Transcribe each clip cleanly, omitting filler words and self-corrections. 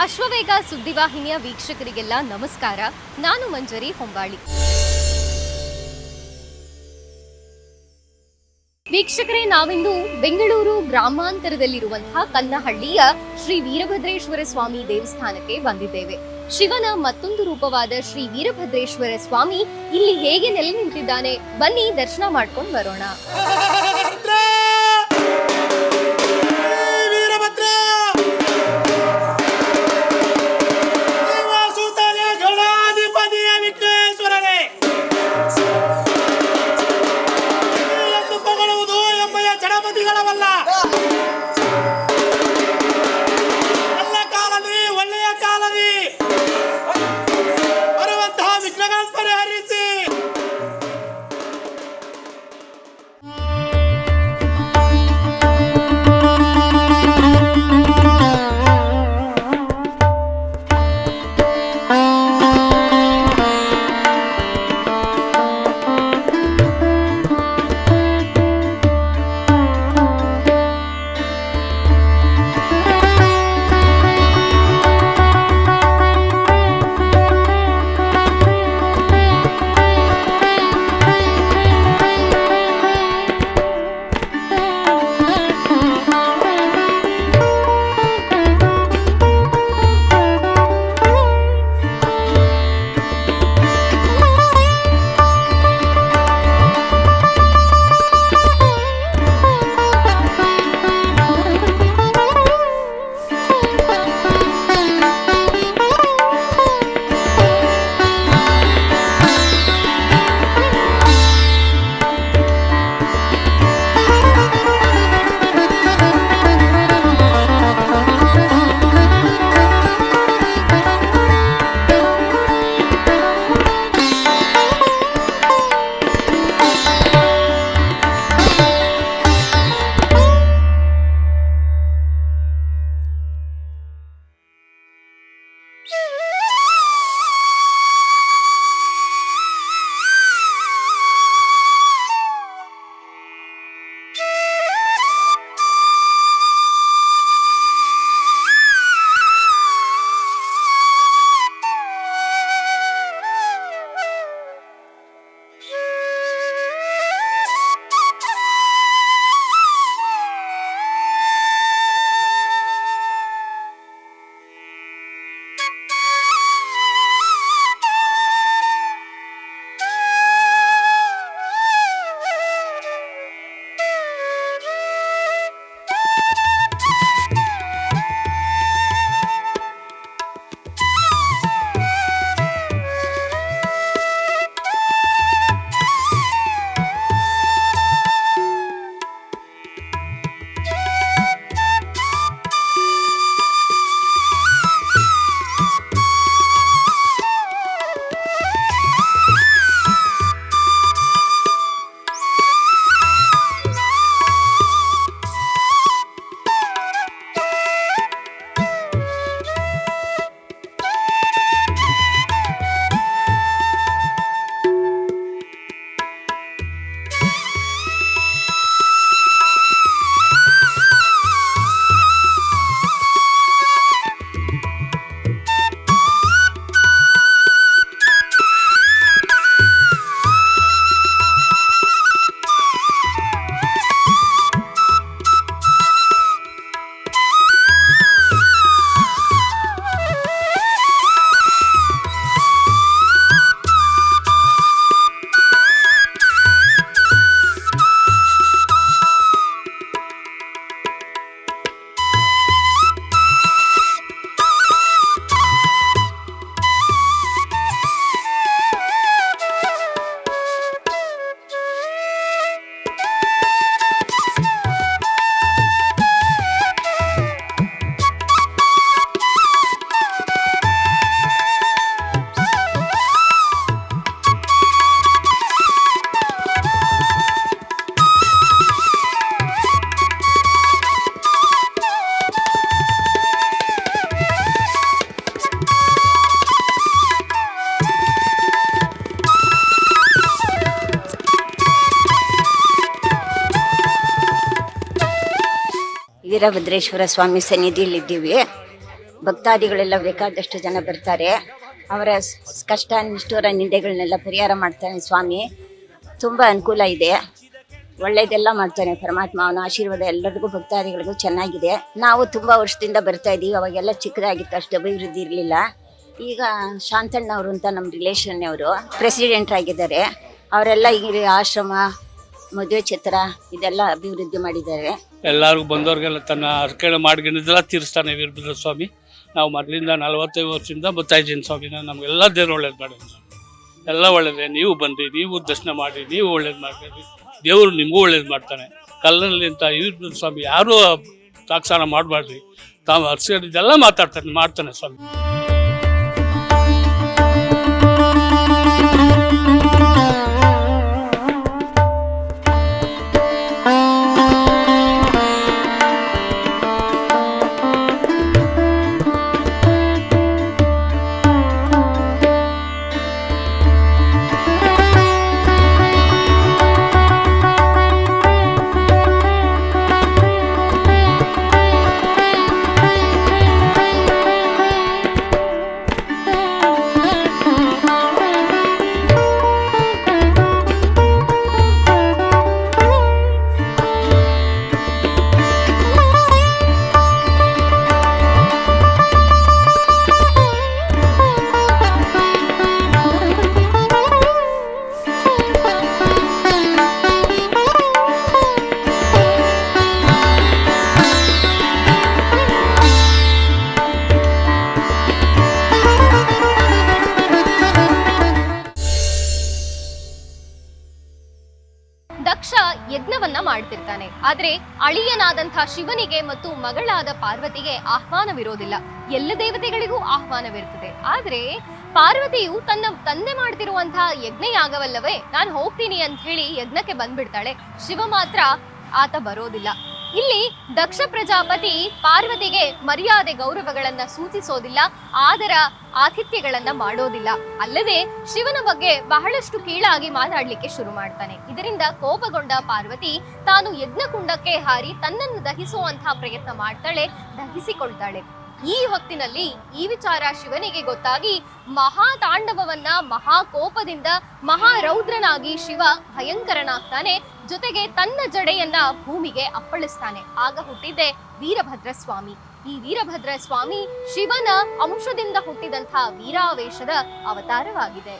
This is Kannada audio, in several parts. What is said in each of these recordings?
ಅಶ್ವವೇಗ ಸುದ್ದಿವಾಹಿನಿಯ ವೀಕ್ಷಕರಿಗೆಲ್ಲ ನಮಸ್ಕಾರ. ನಾನು ಮಂಜರಿ ಹೊಂಬಾಳಿ. ವೀಕ್ಷಕರೇ, ನಾವಿಂದು ಬೆಂಗಳೂರು ಗ್ರಾಮಾಂತರದಲ್ಲಿರುವಂತಹ ಕನ್ನಹಳ್ಳಿಯ ಶ್ರೀ ವೀರಭದ್ರೇಶ್ವರ ಸ್ವಾಮಿ ದೇವಸ್ಥಾನಕ್ಕೆ ಬಂದಿದ್ದೇವೆ. ಶಿವನ ಮತ್ತೊಂದು ರೂಪವಾದ ಶ್ರೀ ವೀರಭದ್ರೇಶ್ವರ ಸ್ವಾಮಿ ಇಲ್ಲಿ ಹೇಗೆ ನೆಲೆ ನಿಂತಿದ್ದಾನೆ, ಬನ್ನಿ ದರ್ಶನ ಮಾಡ್ಕೊಂಡು ಬರೋಣ. ವೀರಭದ್ರೇಶ್ವರ ಸ್ವಾಮಿ ಸನ್ನಿಧಿಯಲ್ಲಿದ್ದೀವಿ. ಭಕ್ತಾದಿಗಳೆಲ್ಲ ಬೇಕಾದಷ್ಟು ಜನ ಬರ್ತಾರೆ. ಅವರ ಕಷ್ಟ ನಿಷ್ಠುರ ನಿಂದೆಗಳನ್ನೆಲ್ಲ ಪರಿಹಾರ ಮಾಡ್ತಾನೆ ಸ್ವಾಮಿ. ತುಂಬ ಅನುಕೂಲ ಇದೆ, ಒಳ್ಳೇದೆಲ್ಲ ಮಾಡ್ತಾನೆ ಪರಮಾತ್ಮ. ಅವನ ಆಶೀರ್ವಾದ ಎಲ್ಲರಿಗೂ ಭಕ್ತಾದಿಗಳಿಗೂ ಚೆನ್ನಾಗಿದೆ. ನಾವು ತುಂಬ ವರ್ಷದಿಂದ ಬರ್ತಾ ಇದ್ದೀವಿ. ಅವಾಗೆಲ್ಲ ಚಿಕ್ಕದಾಗಿತ್ತು, ಅಷ್ಟು ಅಭಿವೃದ್ಧಿ ಇರಲಿಲ್ಲ. ಈಗ ಶಾಂತಣ್ಣವರು ಅಂತ ನಮ್ಮ ರಿಲೇಷನ್ ಅವರು ಪ್ರೆಸಿಡೆಂಟ್ ಆಗಿದ್ದಾರೆ. ಅವರೆಲ್ಲ ಈಗ ಆಶ್ರಮ, ಮದುವೆ ಛತ್ರ ಇದೆಲ್ಲ ಅಭಿವೃದ್ಧಿ ಮಾಡಿದ್ದಾರೆ. ಎಲ್ಲರಿಗೂ ಬಂದವ್ರಿಗೆಲ್ಲ ತನ್ನ ಅರ್ಕೆಳೆ ಮಾಡ್ಕೊಂಡಿದ್ದೆಲ್ಲ ತೀರಿಸ್ತಾನೆ ವೀರಭದ್ರ ಸ್ವಾಮಿ. ನಾವು ಮೊದಲಿಂದ 45 ವರ್ಷದಿಂದ ಬರ್ತಾ ಇದ್ದೀನಿ ಸ್ವಾಮಿ. ನಮಗೆಲ್ಲ ದೇವ್ರು ಒಳ್ಳೇದು ಮಾಡಿದ್ರು, ಎಲ್ಲ ಒಳ್ಳೇದೇ. ನೀವು ಬನ್ನಿರಿ, ನೀವು ದರ್ಶನ ಮಾಡಿ, ನೀವು ಒಳ್ಳೇದು ಮಾಡ್ತೀರಿ. ದೇವರು ನಿಮಗೂ ಒಳ್ಳೇದು ಮಾಡ್ತಾನೆ. ಕಲ್ಲಲ್ಲಿ ಅಂತ ವೀರಭದ್ರ ಸ್ವಾಮಿ ಯಾರೂ ತಾಕ್ಸಾನ ಮಾಡಬಾರ್ರಿ. ತಾವು ಹರ್ಸಿದ್ದೆಲ್ಲ ಮಾಡ್ತಾನೆ ಸ್ವಾಮಿ. ದಕ್ಷ ಯಜ್ಞವನ್ನ ಮಾಡ್ತಿರ್ತಾನೆ. ಆದ್ರೆ ಅಳಿಯನಾದಂತಹ ಶಿವನಿಗೆ ಮತ್ತು ಮಗಳಾದ ಪಾರ್ವತಿಗೆ ಆಹ್ವಾನವಿರೋದಿಲ್ಲ. ಎಲ್ಲ ದೇವತೆಗಳಿಗೂ ಆಹ್ವಾನವಿರ್ತದೆ. ಆದ್ರೆ ಪಾರ್ವತಿಯು ತನ್ನ ತಂದೆ ಮಾಡ್ತಿರುವಂತಹ ಯಜ್ಞ ಯಾಗವಲ್ಲವೇ, ನಾನು ಹೋಗ್ತೀನಿ ಅಂತ ಹೇಳಿ ಯಜ್ಞಕ್ಕೆ ಬಂದ್ಬಿಡ್ತಾಳೆ. ಶಿವ ಮಾತ್ರ ಆತ ಬರೋದಿಲ್ಲ. ಇಲ್ಲಿ ದಕ್ಷ ಪ್ರಜಾಪತಿ ಪಾರ್ವತಿಗೆ ಮರ್ಯಾದೆ ಗೌರವಗಳನ್ನ ಸೂಚಿಸೋದಿಲ್ಲ, ಆದರ ಆತಿಥ್ಯಗಳನ್ನ ಮಾಡೋದಿಲ್ಲ. ಅಲ್ಲದೆ ಶಿವನ ಬಗ್ಗೆ ಬಹಳಷ್ಟು ಕೀಳಾಗಿ ಮಾತಾಡ್ಲಿಕ್ಕೆ ಶುರು ಮಾಡ್ತಾನೆ. ಇದರಿಂದ ಕೋಪಗೊಂಡ ಪಾರ್ವತಿ ತಾನು ಯಜ್ಞಕುಂಡಕ್ಕೆ ಹಾರಿ ತನ್ನನ್ನು ದಹಿಸುವಂತಹ ಪ್ರಯತ್ನ ಮಾಡ್ತಾಳೆ, ದಹಿಸಿಕೊಳ್ತಾಳೆ. ಈ ಹೊತ್ತಿನಲ್ಲಿ ಈ ವಿಚಾರ ಶಿವನಿಗೆ ಗೊತ್ತಾಗಿ ಮಹಾ ತಾಂಡವವನ್ನ ಮಹಾಕೋಪದಿಂದ ಮಹಾರೌದ್ರನಾಗಿ ಶಿವ ಭಯಂಕರನಾಗ್ತಾನೆ. ಜೊತೆಗೆ ತನ್ನ ಜಡೆಯನ್ನ ಭೂಮಿಗೆ ಅಪ್ಪಳಿಸ್ತಾನೆ. ಆಗ ಹುಟ್ಟಿದ್ದೆ ವೀರಭದ್ರ ಸ್ವಾಮಿ. ಈ ವೀರಭದ್ರ ಸ್ವಾಮಿ ಶಿವನ ಅಂಶದಿಂದ ಹುಟ್ಟಿದಂತಹ ವೀರಾವೇಶದ ಅವತಾರವಾಗಿದೆ.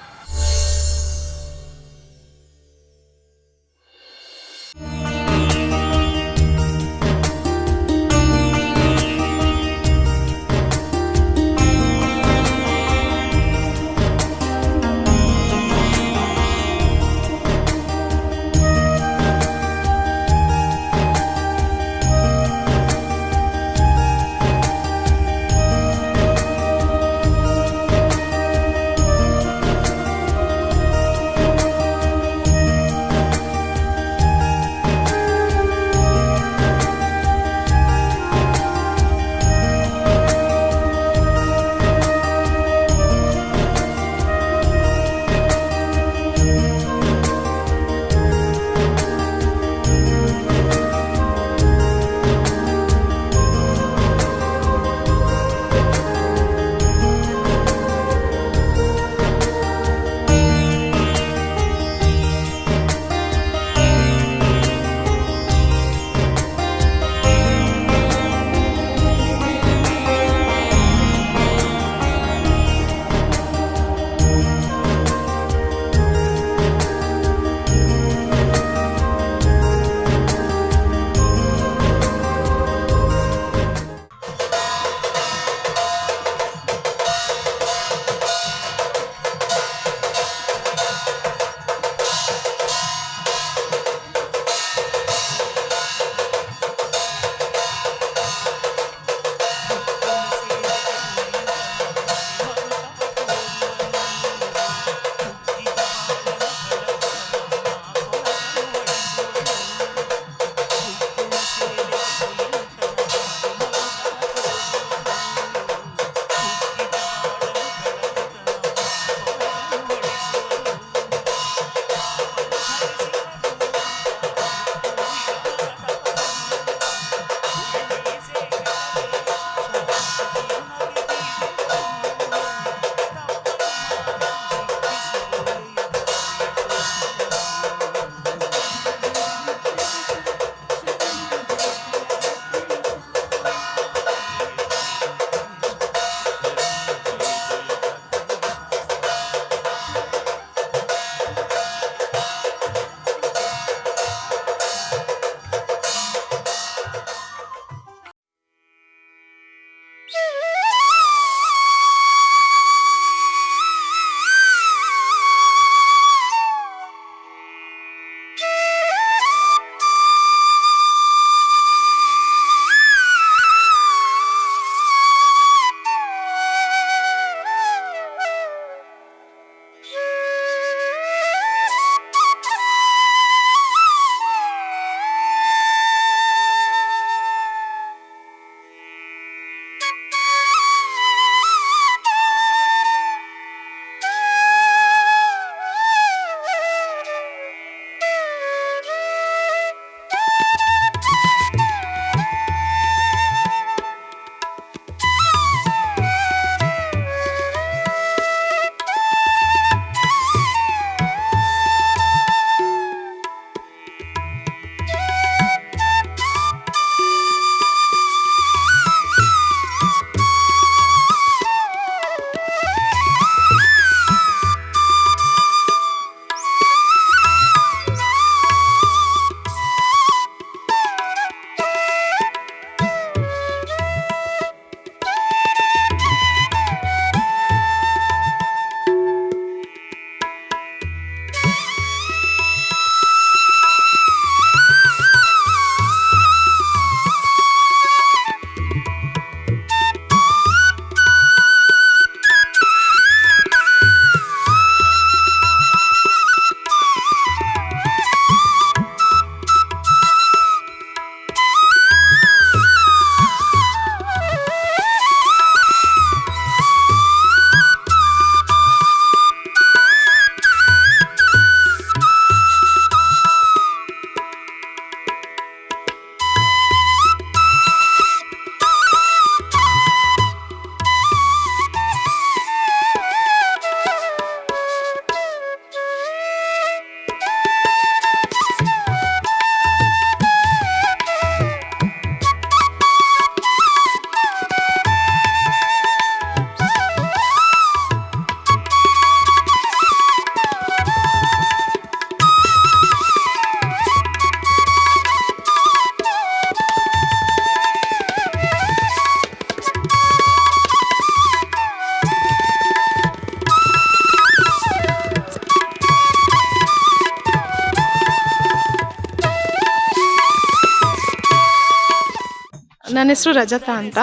ನನ್ನ ಹೆಸರು ರಜತಾ ಅಂತ.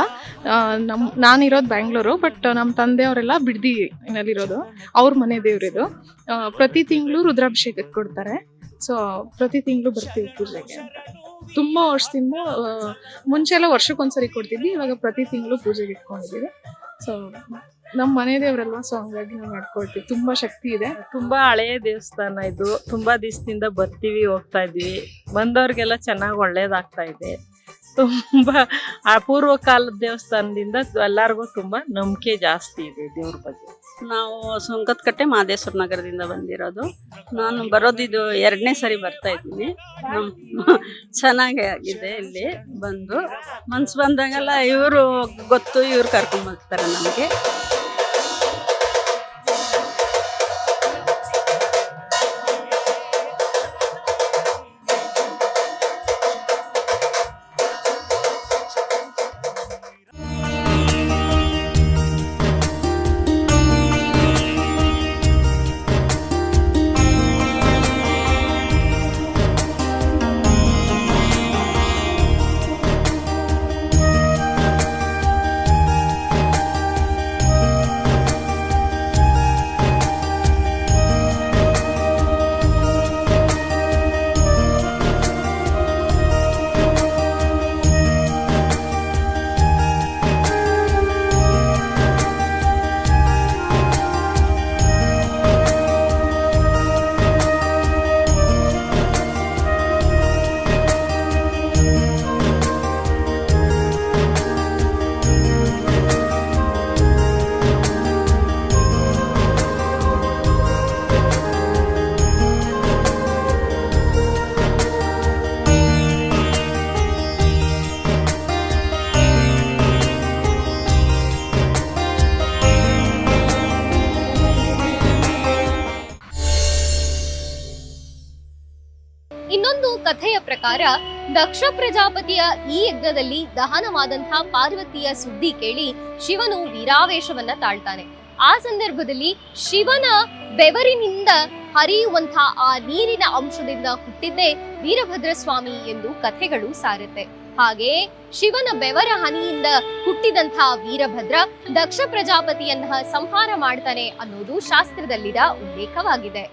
ನಾನಿರೋದು ಬ್ಯಾಂಗ್ಳೂರು, ಬಟ್ ನಮ್ಮ ತಂದೆಯವರೆಲ್ಲ ಬಿಡ್ದಿನಲ್ಲಿರೋದು. ಅವ್ರ ಮನೆ ದೇವ್ರಿದು. ಪ್ರತಿ ತಿಂಗಳು ರುದ್ರಾಭಿಷೇಕಕ್ಕೆ ಕೊಡ್ತಾರೆ. ಸೊ ಪ್ರತಿ ತಿಂಗಳು ಬರ್ತೀವಿ ಪೂಜೆಗೆ ಅಂತ. ತುಂಬ ವರ್ಷದಿಂದ ಮುಂಚೆ ಎಲ್ಲ ವರ್ಷಕ್ಕೊಂದ್ಸರಿ ಕೊಡ್ತಿದ್ವಿ, ಇವಾಗ ಪ್ರತಿ ತಿಂಗಳು ಪೂಜೆಗೆ ಇಟ್ಕೊಂಡಿದ್ದೀವಿ. ಸೊ ನಮ್ಮ ಮನೆ ದೇವರಲ್ವಾ, ಸೊ ಹಂಗಾಗಿ ನಾವು ಮಾಡ್ಕೊಳ್ತೀವಿ. ತುಂಬಾ ಶಕ್ತಿ ಇದೆ. ತುಂಬಾ ಹಳೆಯ ದೇವಸ್ಥಾನ ಇದು. ತುಂಬಾ ದಿವಸದಿಂದ ಬರ್ತೀವಿ, ಹೋಗ್ತಾ ಇದ್ವಿ. ಬಂದವ್ರಿಗೆಲ್ಲ ಚೆನ್ನಾಗಿ ಒಳ್ಳೇದಾಗ್ತಾ ಇದೆ. ತುಂಬಾ ಅಪೂರ್ವ ಕಾಲದ ದೇವಸ್ಥಾನದಿಂದ ಎಲ್ಲರಿಗೂ ತುಂಬಾ ನಂಬಿಕೆ ಜಾಸ್ತಿ ಇದೆ ದೇವ್ರ ಬಗ್ಗೆ. ನಾವು ಸುಂಕದಕಟ್ಟೆ ಮಹದೇಶ್ವರ ನಗರದಿಂದ ಬಂದಿರೋದು. ನಾನು ಬರೋದಿದು 2ನೇ ಸರಿ ಬರ್ತಾ ಇದ್ದೀನಿ. ಚೆನ್ನಾಗಿ ಆಗಿದೆ. ಇಲ್ಲಿ ಬಂದು ಮನ್ಸು ಬಂದಾಗೆಲ್ಲ ಇವರು ಗೊತ್ತು, ಇವ್ರು ಕರ್ಕೊಂಡ್ಬರ್ತಾರೆ ನಮಗೆ. ಇನ್ನೊಂದು ಕಥೆಯ ಪ್ರಕಾರ ದಕ್ಷ ಪ್ರಜಾಪತಿಯ ಈ ಯಜ್ಞದಲ್ಲಿ ದಹನವಾದಂತಹ ಪಾರ್ವತಿಯ ಸುದ್ದಿ ಕೇಳಿ ಶಿವನು ವೀರಾವೇಶವನ್ನ ತಾಳ್ತಾನೆ. ಆ ಸಂದರ್ಭದಲ್ಲಿ ಶಿವನ ಬೆವರಿನಿಂದ ಹರಿಯುವಂತಹ ಆ ನೀರಿನ ಅಂಶದಿಂದ ಹುಟ್ಟಿದ್ದೇ ವೀರಭದ್ರ ಸ್ವಾಮಿ ಎಂದು ಕಥೆಗಳು ಸಾರುತ್ತೆ. ಹಾಗೆಯೇ ಶಿವನ ಬೆವರ ಹನಿಯಿಂದ ಹುಟ್ಟಿದಂತಹ ವೀರಭದ್ರ ದಕ್ಷ ಪ್ರಜಾಪತಿಯನ್ನ ಸಂಹಾರ ಮಾಡ್ತಾನೆ ಅನ್ನೋದು ಶಾಸ್ತ್ರದಲ್ಲಿನ ಉಲ್ಲೇಖವಾಗಿದೆ.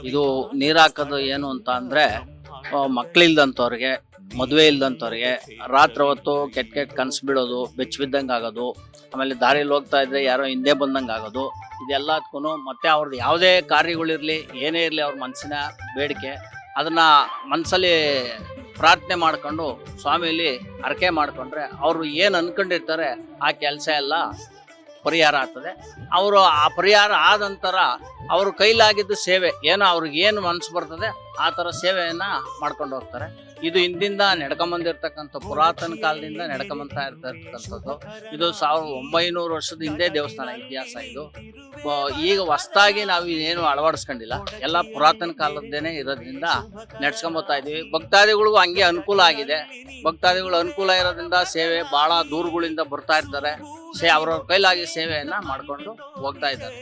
ಇದು ನೀರು ಹಾಕೋದು ಏನು ಅಂತ ಅಂದರೆ, ಮಕ್ಕಳಿಲ್ದಂಥವ್ರಿಗೆ, ಮದುವೆ ಇಲ್ದಂಥವ್ರಿಗೆ, ರಾತ್ರಿ ಹೊತ್ತು ಕೆಟ್ಟ ಕೆಟ್ಟ ಕನಸು ಬೀಳೋದು, ಬೆಚ್ಚ ಬಿದ್ದಂಗೆ ಆಗೋದು, ಆಮೇಲೆ ದಾರಿಯಲ್ಲಿ ಹೋಗ್ತಾ ಇದ್ರೆ ಯಾರೋ ಹಿಂದೆ ಬಂದಂಗೆ ಆಗೋದು, ಇದೆಲ್ಲದಕ್ಕೂ ಮತ್ತೆ ಅವ್ರದ್ದು ಯಾವುದೇ ಕಾರ್ಯಗಳಿರಲಿ, ಏನೇ ಇರಲಿ, ಅವ್ರ ಮನಸ್ಸಿನ ಬೇಡಿಕೆ ಅದನ್ನು ಮನಸ್ಸಲ್ಲಿ ಪ್ರಾರ್ಥನೆ ಮಾಡ್ಕೊಂಡು ಸ್ವಾಮಿಯಲ್ಲಿ ಹರಕೆ ಮಾಡಿಕೊಂಡ್ರೆ ಅವರು ಏನು ಅಂದ್ಕೊಂಡಿರ್ತಾರೆ ಆ ಕೆಲಸ ಎಲ್ಲ ಪರಿಹಾರ ಆಗ್ತದೆ. ಅವರು ಆ ಪರಿಹಾರ ಆದ ನಂತರ ಅವ್ರ ಕೈಲಾಗಿದ್ದು ಸೇವೆ ಏನೋ ಅವ್ರಿಗೆ ಏನು ಮನಸ್ಸು ಬರ್ತದೆ ಆ ಥರ ಸೇವೆಯನ್ನು ಮಾಡ್ಕೊಂಡು ಹೋಗ್ತಾರೆ. ಇದು ಹಿಂದಿಂದ ನಡ್ಕೊಂಬಂದಿರ್ತಕ್ಕಂಥ ಪುರಾತನ ಕಾಲದಿಂದ ನಡ್ಕೊಂಬಂತಾ ಇರ್ತಕ್ಕಂಥದ್ದು. ಇದು 1900 ವರ್ಷದ ಹಿಂದೆ ದೇವಸ್ಥಾನ ಇತಿಹಾಸ ಇದು. ಈಗ ಹೊಸ್ದಾಗಿ ನಾವು ಏನು ಅಳವಡಿಸ್ಕೊಂಡಿಲ್ಲ, ಎಲ್ಲ ಪುರಾತನ ಕಾಲದ್ದೇನೆ ಇರೋದ್ರಿಂದ ನಡ್ಸ್ಕೊಂಬತ್ತಾ ಇದೀವಿ. ಭಕ್ತಾದಿಗಳಿಗೂ ಹಂಗೆ ಅನುಕೂಲ ಆಗಿದೆ. ಭಕ್ತಾದಿಗಳು ಅನುಕೂಲ ಇರೋದ್ರಿಂದ ಸೇವೆ ಭಾಳ ದೂರಗಳಿಂದ ಬರ್ತಾ ಇರ್ತಾರೆ. ಅವ್ರವ್ರ ಕೈಲಾಗಿ ಸೇವೆಯನ್ನ ಮಾಡ್ಕೊಂಡು ಹೋಗ್ತಾ ಇದ್ದಾರೆ.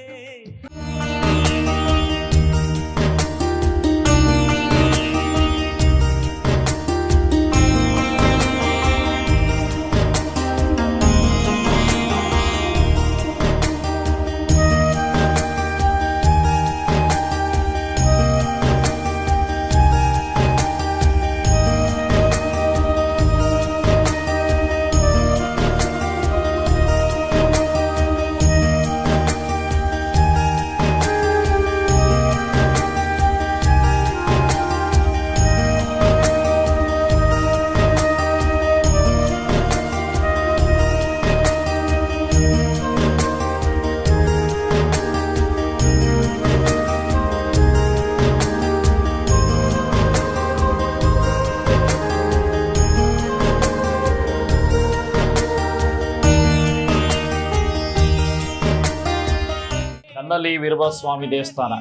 ಸ್ಥಳದಲ್ಲಿ ವೀರಭದ್ರ ಸ್ವಾಮಿ ದೇವಸ್ಥಾನ.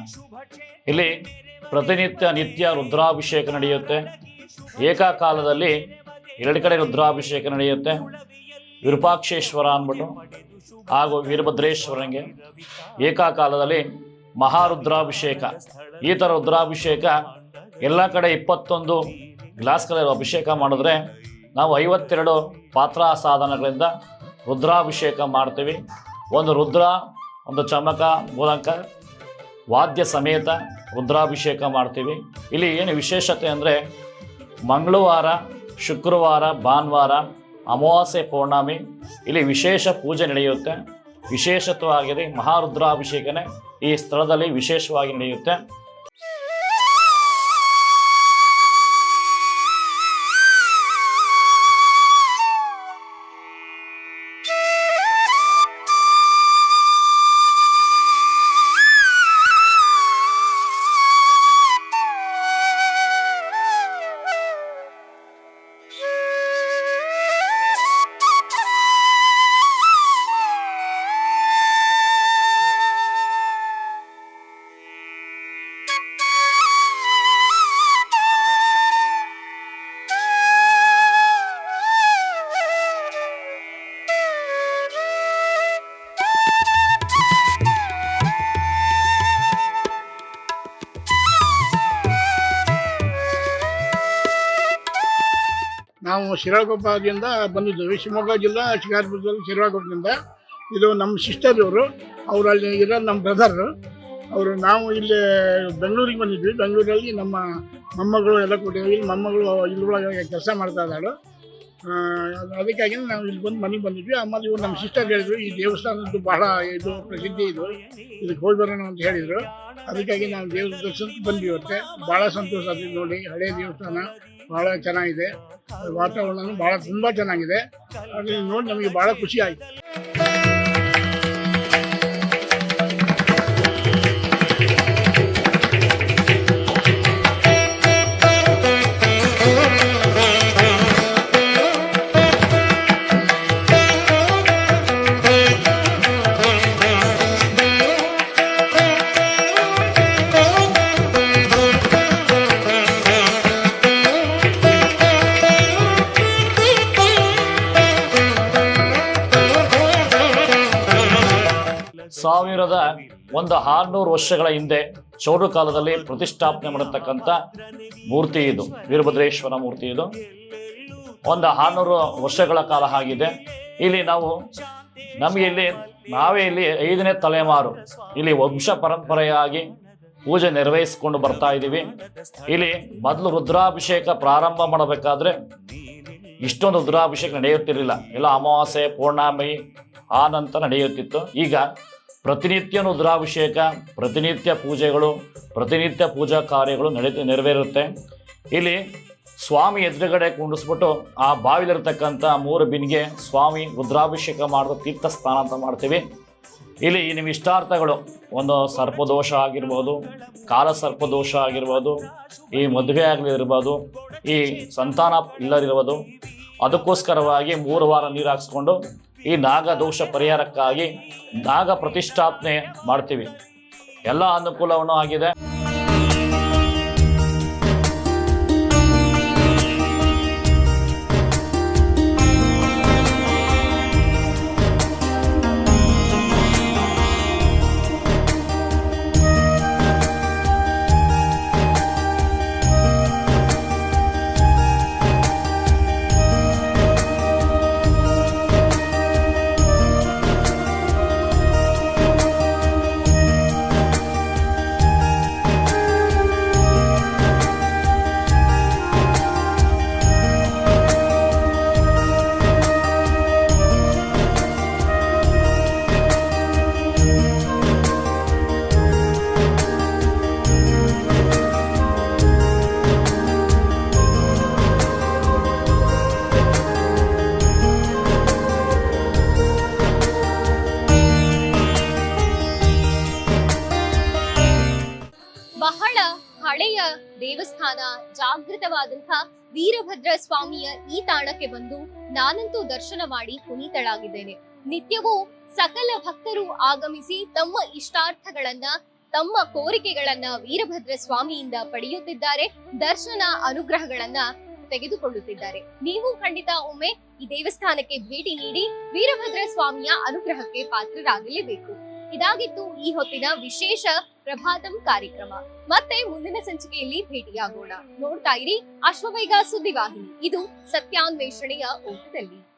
ಇಲ್ಲಿ ನಿತ್ಯ ರುದ್ರಾಭಿಷೇಕ ನಡೆಯುತ್ತೆ. ಏಕಕಾಲದಲ್ಲಿ 2 ಕಡೆ ರುದ್ರಾಭಿಷೇಕ ನಡೆಯುತ್ತೆ. ವಿರೂಪಾಕ್ಷೇಶ್ವರ ಅಂದ್ಬಿಟ್ಟು ಹಾಗೂ ವೀರಭದ್ರೇಶ್ವರನಿಗೆ ಏಕಕಾಲದಲ್ಲಿ ಮಹಾರುದ್ರಾಭಿಷೇಕ. ಈ ಥರ ರುದ್ರಾಭಿಷೇಕ ಎಲ್ಲ ಕಡೆ 21 ಗ್ಲಾಸ್ಗಳಲ್ಲಿ ಅಭಿಷೇಕ ಮಾಡಿದ್ರೆ ನಾವು 52 ಪಾತ್ರ ಸಾಧನಗಳಿಂದ ರುದ್ರಾಭಿಷೇಕ ಮಾಡ್ತೀವಿ. ಒಂದು ರುದ್ರ, ಒಂದು ಚಮಕ ಮೂಲಕ ವಾದ್ಯ ಸಮೇತ ರುದ್ರಾಭಿಷೇಕ ಮಾಡ್ತೀವಿ. ಇಲ್ಲಿ ಏನು ವಿಶೇಷತೆ ಅಂದರೆ ಮಂಗಳವಾರ, ಶುಕ್ರವಾರ, ಭಾನುವಾರ, ಅಮಾವಾಸ್ಯೆ, ಪೌರ್ಣಮಿ ಇಲ್ಲಿ ವಿಶೇಷ ಪೂಜೆ ನಡೆಯುತ್ತೆ. ವಿಶೇಷತ್ವವಾಗಿದೆ ಮಹಾರುದ್ರಾಭಿಷೇಕನೇ ಈ ಸ್ಥಳದಲ್ಲಿ ವಿಶೇಷವಾಗಿ ನಡೆಯುತ್ತೆ. ನಾವು ಶಿರಾಳಕೊಪ್ಪದಿಂದ ಬಂದಿದ್ದೇವೆ. ಶಿವಮೊಗ್ಗ ಜಿಲ್ಲಾ ಶಿಕಾರಿಪುರದಲ್ಲಿ ಶಿರಾಳಕೊಪ್ಪದಿಂದ. ಇದು ನಮ್ಮ ಸಿಸ್ಟರ್ ಇವರು, ಅವರು ಅಲ್ಲಿ ಇರೋ ನಮ್ಮ ಬ್ರದರ್ ಅವರು. ನಾವು ಇಲ್ಲಿ ಬೆಂಗಳೂರಿಗೆ ಬಂದಿದ್ವಿ. ಬೆಂಗಳೂರಲ್ಲಿ ನಮ್ಮ ಮೊಮ್ಮಗಳು ಎಲ್ಲ ಕೊಟ್ಟಿದ್ವಿ. ಇಲ್ಲಿ ಮೊಮ್ಮಗಳು ಇಲ್ಲೊಳಗೆ ಕೆಲಸ ಮಾಡ್ತಾ ಇದ್ದಾಳು. ಅದಕ್ಕಾಗಿ ನಾವು ಇಲ್ಲಿ ಬಂದು ಮನೆಗೆ ಬಂದಿದ್ವಿ. ಆಮೇಲೆ ಇವರು ನಮ್ಮ ಸಿಸ್ಟರ್ ಹೇಳಿದ್ರು ಈ ದೇವಸ್ಥಾನದ್ದು ಬಹಳ ಇದು ಪ್ರಸಿದ್ಧಿ, ಇದಕ್ಕೆ ಹೋಗಿ ಬರೋಣ ಅಂತ ಹೇಳಿದರು. ಅದಕ್ಕಾಗಿ ನಾವು ದೇವ್ರ ದರ್ಶನಕ್ಕೆ ಬಂದ್ವಿ. ಇವತ್ತೆ ಭಾಳ ಸಂತೋಷ ಆಗ್ತದೆ ನೋಡಿ. ಹಳೆಯ ದೇವಸ್ಥಾನ ಭಾಳ ಚೆನ್ನಾಗಿದೆ, ವಾತಾವರಣನೂ ಭಾಳ ತುಂಬ ಚೆನ್ನಾಗಿದೆ. ಅದನ್ನು ನೋಡಿ ನಮಗೆ ಭಾಳ ಖುಷಿ ಆಯಿತು. ಸಾವಿರದ 600 ವರ್ಷಗಳ ಹಿಂದೆ ಚೌಡು ಕಾಲದಲ್ಲಿ ಪ್ರತಿಷ್ಠಾಪನೆ ಮಾಡತಕ್ಕಂಥ ಮೂರ್ತಿ ಇದು, ವೀರಭದ್ರೇಶ್ವರ ಮೂರ್ತಿ. ಇದು 600 ವರ್ಷಗಳ ಕಾಲ ಆಗಿದೆ. ಇಲ್ಲಿ ನಾವೇ ಇಲ್ಲಿ 5ನೇ ತಲೆಮಾರು ಇಲ್ಲಿ ವಂಶ ಪರಂಪರೆಯಾಗಿ ಪೂಜೆ ನಿರ್ವಹಿಸಿಕೊಂಡು ಬರ್ತಾ ಇದ್ದೀವಿ. ಇಲ್ಲಿ ಮೊದಲು ರುದ್ರಾಭಿಷೇಕ ಪ್ರಾರಂಭ ಮಾಡಬೇಕಾದ್ರೆ ಇಷ್ಟೊಂದು ರುದ್ರಾಭಿಷೇಕ ನಡೆಯುತ್ತಿರಲಿಲ್ಲ. ಎಲ್ಲ ಅಮಾವಾಸ್ಯೆ, ಪೌರ್ಣಮಿ ಆ ನಂತರ ನಡೆಯುತ್ತಿತ್ತು. ಈಗ ಪ್ರತಿನಿತ್ಯ ರುದ್ರಾಭಿಷೇಕ, ಪ್ರತಿನಿತ್ಯ ಪೂಜೆಗಳು, ಪ್ರತಿನಿತ್ಯ ಪೂಜಾ ಕಾರ್ಯಗಳು ನೆರವೇರುತ್ತೆ. ಇಲ್ಲಿ ಸ್ವಾಮಿ ಎದುರುಗಡೆ ಕುಂಡಿಸ್ಬಿಟ್ಟು ಆ ಬಾವಿಲಿರ್ತಕ್ಕಂಥ 3 ಬಿನ್ಗೆ ಸ್ವಾಮಿ ರುದ್ರಾಭಿಷೇಕ ಮಾಡಿದ ತೀರ್ಥ ಸ್ನಾನ ಅಂತ ಮಾಡ್ತೀವಿ. ಇಲ್ಲಿ ನಿಮ್ಮ ಇಷ್ಟಾರ್ಥಗಳು, ಒಂದು ಸರ್ಪದೋಷ ಆಗಿರ್ಬೋದು, ಕಾಲ ಸರ್ಪದೋಷ ಆಗಿರ್ಬೋದು, ಈ ಮದುವೆ ಆಗಲಿರ್ಬೋದು, ಈ ಸಂತಾನ ಇಲ್ಲದಿರ್ಬೋದು, ಅದಕ್ಕೋಸ್ಕರವಾಗಿ 3 ವಾರ ನೀರು ಹಾಕ್ಸ್ಕೊಂಡು ಈ ನಾಗದೋಷ ಪರಿಹಾರಕ್ಕಾಗಿ ನಾಗ ಪ್ರತಿಷ್ಠಾಪನೆ ಮಾಡ್ತೀವಿ. ಎಲ್ಲ ಅನುಕೂಲವೂ ಆಗಿದೆ. ಹಳೆಯ ದೇವಸ್ಥಾನ, ಜಾಗೃತವಾದಂತಹ ವೀರಭದ್ರ ಸ್ವಾಮಿಯ ಈ ತಾಣಕ್ಕೆ ಬಂದು ನಾನಂತೂ ದರ್ಶನ ಮಾಡಿ ಪುನೀತಳಾಗಿದ್ದೇನೆ. ನಿತ್ಯವೂ ಸಕಲ ಭಕ್ತರು ಆಗಮಿಸಿ ತಮ್ಮ ಇಷ್ಟಾರ್ಥಗಳನ್ನ, ತಮ್ಮ ಕೋರಿಕೆಗಳನ್ನ ವೀರಭದ್ರ ಸ್ವಾಮಿಯಿಂದ ಪಡೆಯುತ್ತಿದ್ದಾರೆ, ದರ್ಶನ ಅನುಗ್ರಹಗಳನ್ನ ತೆಗೆದುಕೊಳ್ಳುತ್ತಿದ್ದಾರೆ. ನೀವು ಖಂಡಿತ ಒಮ್ಮೆ ಈ ದೇವಸ್ಥಾನಕ್ಕೆ ಭೇಟಿ ನೀಡಿ ವೀರಭದ್ರ ಸ್ವಾಮಿಯ ಅನುಗ್ರಹಕ್ಕೆ ಪಾತ್ರರಾಗಲೇಬೇಕು. ಇದಾಗಿತ್ತು ಈ ಹೊತ್ತಿನ ವಿಶೇಷ ಪ್ರಭಾತಂ ಕಾರ್ಯಕ್ರಮ. ಮತ್ತೆ ಮುಂದಿನ ಸಂಚಿಕೆಯಲ್ಲಿ ಭೇಟಿಯಾಗೋಣ. ನೋಡ್ತಾ ಇರಿ ಅಶ್ವವೇಗ ಸುದ್ದಿವಾಹಿನಿ. ಇದು ಸತ್ಯಾನ್ವೇಷಣೆಯ ಓಟದಲ್ಲಿ.